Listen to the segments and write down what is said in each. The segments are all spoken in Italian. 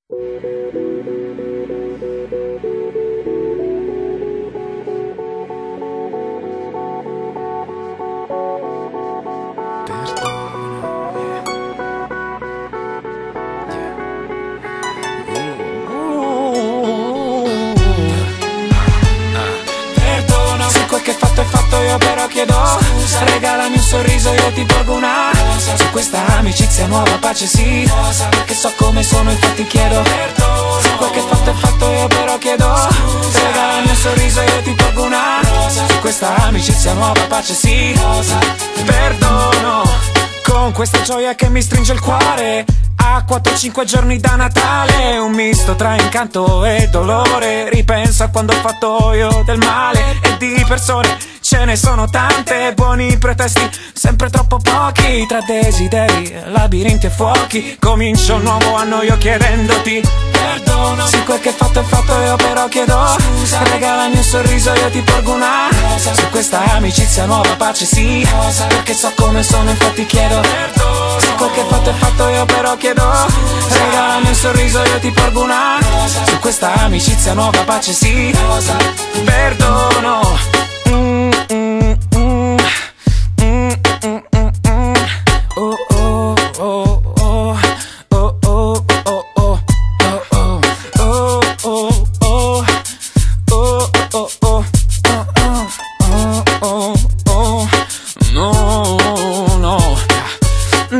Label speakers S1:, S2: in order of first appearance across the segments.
S1: Perdono se quel che fatto è fatto, io però chiedo scusa. Regalami un sorriso, io ti porgo una rosa. Su questa amicizia nuova pace sì rosa. Perché so come sono, infatti chiedo perdono. Se quel che fatto è fatto, io però chiedo scusa. Regalami un sorriso, io ti porgo una rosa. Su questa amicizia nuova pace sì rosa. Perdono con questa gioia che mi stringe il cuore. A 4-5 giorni da Natale, un misto tra incanto e dolore. Ripenso a quando ho fatto io del male, e di persone ce ne sono tante. Buoni pretesti, sempre troppo pochi. Tra desideri, labirinti e fuochi. Comincio un nuovo anno io chiedendoti perdono. Se quel che fatto è fatto, io però chiedo scusa. Regalami un sorriso, io ti porgo una rosa. Su questa amicizia nuova pace sì rosa. Perché so come sono, infatti chiedo perdono. Se quel che fatto è fatto, io però chiedo scusa. Regalami un sorriso, io ti porgo una rosa. Su questa amicizia nuova pace sì rosa. Perdono.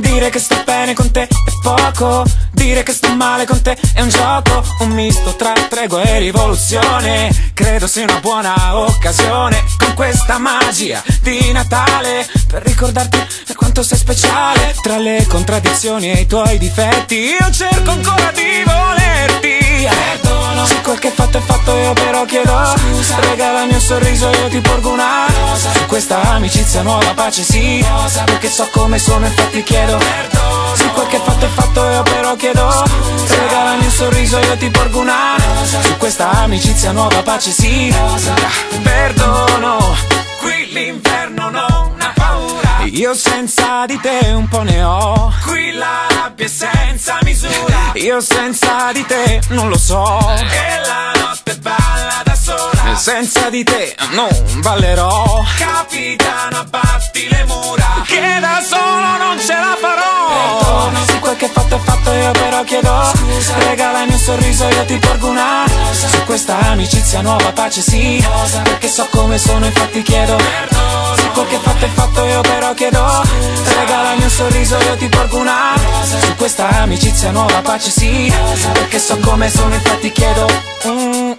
S1: Dire che sto bene con te è poco, dire che sto male con te è un gioco, un misto tra tregua e rivoluzione. Credo sia una buona occasione, con questa magia di Natale, per ricordarti quanto sei speciale. Tra le contraddizioni e i tuoi difetti, io cerco ancora di volerti. Perdono se quel che fatto è fatto, io però chiedo scusa. Regalami un sorriso, io ti porgo una rosa. Su questa amicizia nuova pace sì rosa. Perché so come sono, infatti chiedo perdono. Se quel che fatto è fatto, io però chiedo scusa. Regalami un sorriso, io ti porgo una rosa. Su questa amicizia nuova pace sì rosa. Perdono. Qui l'inferno non ha paura. Io senza di te un po' ne ho. Qui la rabbia è senza misura. Io senza di te non lo so. E la notte balla da sola. Senza di te non ballerò. Capitano, abbatti le mura, che da solo non ce la farò. Perdono se quel che fatto è fatto, io però chiedo scusa. Regalami un sorriso, io ti porgo una rosa. Su questa amicizia nuova pace sì rosa. Perché so come sono, infatti chiedo perdono. Se quel che fatto è fatto, io però chiedo scusa. Regalami un sorriso, io ti porgo una rosa. Su questa amicizia nuova pace sì rosa. Perché so come sono, infatti chiedo perdono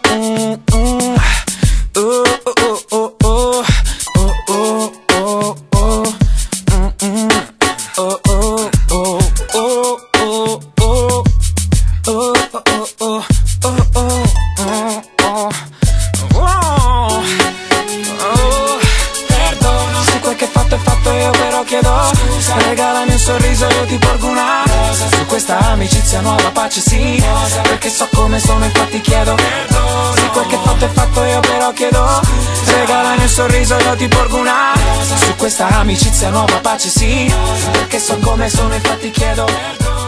S1: se quel che fatto è fatto, io però chiedo scusa. Regalami un sorriso, io ti porgo una rosa. Su questa amicizia nuova pace sì rosa. Perché so come sono, infatti chiedo perdono. Se quel che fatto è fatto, io però chiedo scusa. Regalami un sorriso, io ti porgo una rosa. Su questa amicizia nuova pace sì rosa. Perché so come sono, infatti chiedo perdono.